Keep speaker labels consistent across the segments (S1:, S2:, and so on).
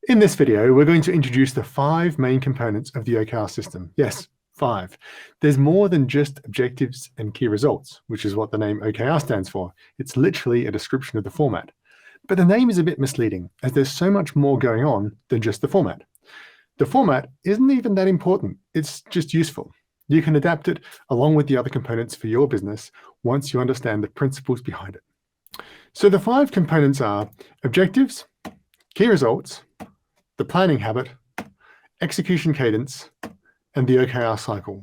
S1: In this video, we're going to introduce the 5 main components of the OKR system. Yes, 5. There's more than just objectives and key results, which is what the name OKR stands for. It's literally a description of the format. But the name is a bit misleading, as there's so much more going on than just the format. The format isn't even that important. It's just useful. You can adapt it along with the other components for your business once you understand the principles behind it. So the 5 components are objectives, key results, the planning habit, execution cadence, and the OKR cycle.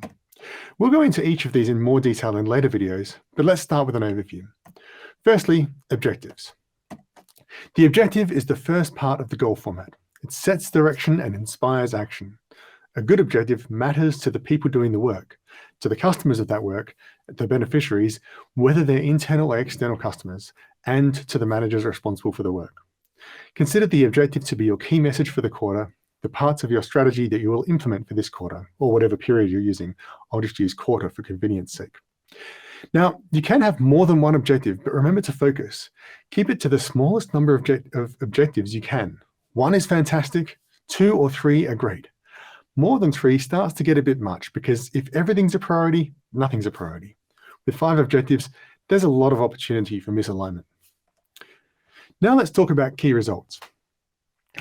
S1: We'll go into each of these in more detail in later videos, but let's start with an overview. Firstly, objectives. The objective is the first part of the goal format. It sets direction and inspires action. A good objective matters to the people doing the work, to the customers of that work, the beneficiaries, whether they're internal or external customers, and to the managers responsible for the work. Consider the objective to be your key message for the quarter, the parts of your strategy that you will implement for this quarter, or whatever period you're using. I'll just use quarter for convenience sake. Now, you can have more than one objective, but remember to focus. Keep it to the smallest number of objectives you can. 1 is fantastic, 2 or 3 are great. More than 3 starts to get a bit much, because if everything's a priority, nothing's a priority. With 5 objectives, there's a lot of opportunity for misalignment. Now let's talk about key results.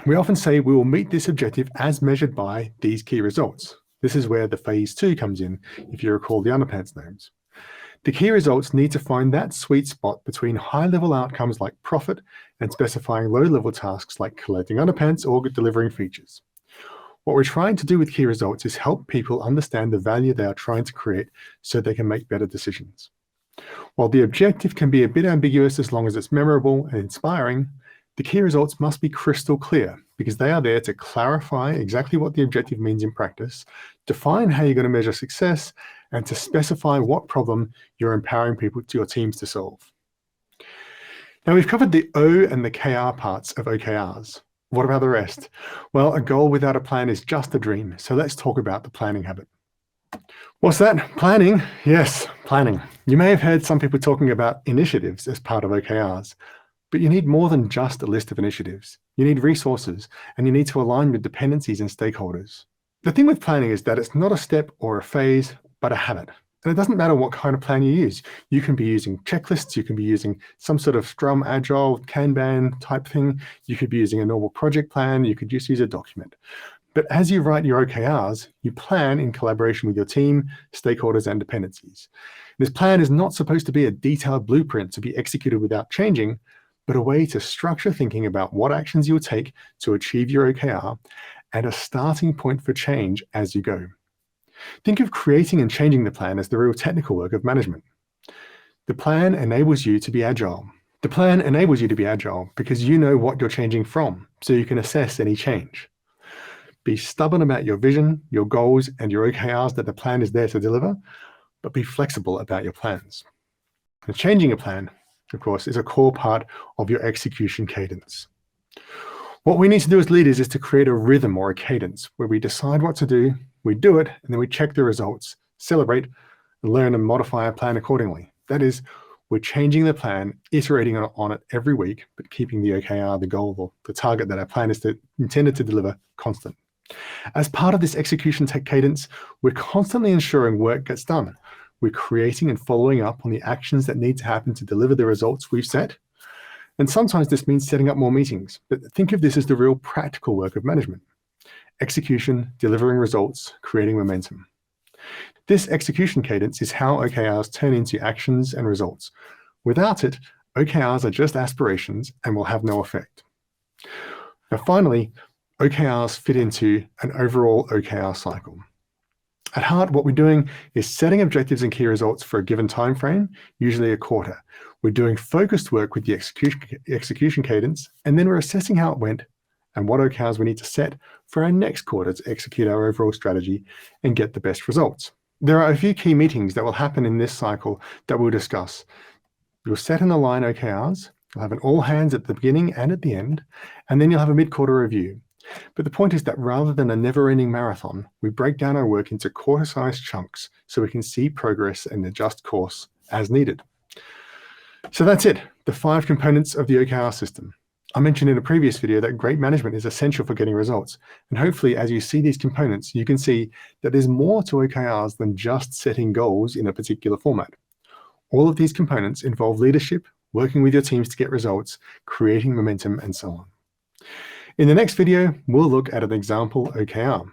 S1: We often say we will meet this objective as measured by these key results. This is where the phase 2 comes in, if you recall the underpants names. The key results need to find that sweet spot between high-level outcomes like profit and specifying low-level tasks like collecting underpants or delivering features. What we're trying to do with key results is help people understand the value they are trying to create so they can make better decisions. While the objective can be a bit ambiguous as long as it's memorable and inspiring, the key results must be crystal clear because they are there to clarify exactly what the objective means in practice, define how you're going to measure success, and to specify what problem you're empowering people to your teams to solve. Now, we've covered the O and the KR parts of OKRs. What about the rest? Well, a goal without a plan is just a dream, so let's talk about the planning habit. What's that? Planning? Yes, planning. You may have heard some people talking about initiatives as part of OKRs, but you need more than just a list of initiatives. You need resources, and you need to align with dependencies and stakeholders. The thing with planning is that it's not a step or a phase, but a habit. And it doesn't matter what kind of plan you use. You can be using checklists, you can be using some sort of Scrum, Agile, Kanban type thing. You could be using a normal project plan. You could just use a document. But as you write your OKRs, you plan in collaboration with your team, stakeholders, and dependencies. This plan is not supposed to be a detailed blueprint to be executed without changing, but a way to structure thinking about what actions you'll take to achieve your OKR and a starting point for change as you go. Think of creating and changing the plan as the real technical work of management. The plan enables you to be agile. The plan enables you to be agile because you know what you're changing from, so you can assess any change. Be stubborn about your vision, your goals, and your OKRs that the plan is there to deliver, but be flexible about your plans. And changing a plan, of course, is a core part of your execution cadence. What we need to do as leaders is to create a rhythm or a cadence where we decide what to do, we do it, and then we check the results, celebrate, learn and modify our plan accordingly. That is, we're changing the plan, iterating on it every week, but keeping the OKR, the goal, or the target that our plan is intended to deliver constant. As part of this execution cadence, we're constantly ensuring work gets done. We're creating and following up on the actions that need to happen to deliver the results we've set. And sometimes this means setting up more meetings, but think of this as the real practical work of management. Execution, delivering results, creating momentum. This execution cadence is how OKRs turn into actions and results. Without it, OKRs are just aspirations and will have no effect. Now, finally, OKRs fit into an overall OKR cycle. At heart, what we're doing is setting objectives and key results for a given time frame, usually a quarter. We're doing focused work with the execution cadence, and then we're assessing how it went and what OKRs we need to set for our next quarter to execute our overall strategy and get the best results. There are a few key meetings that will happen in this cycle that we'll discuss. You'll set and align OKRs, you'll have an all hands at the beginning and at the end, and then you'll have a mid-quarter review. But the point is that rather than a never-ending marathon, we break down our work into quarter-sized chunks so we can see progress and adjust course as needed. So that's it, the 5 components of the OKR system. I mentioned in a previous video that great management is essential for getting results. And hopefully, as you see these components, you can see that there's more to OKRs than just setting goals in a particular format. All of these components involve leadership, working with your teams to get results, creating momentum, and so on. In the next video, we'll look at an example OKR.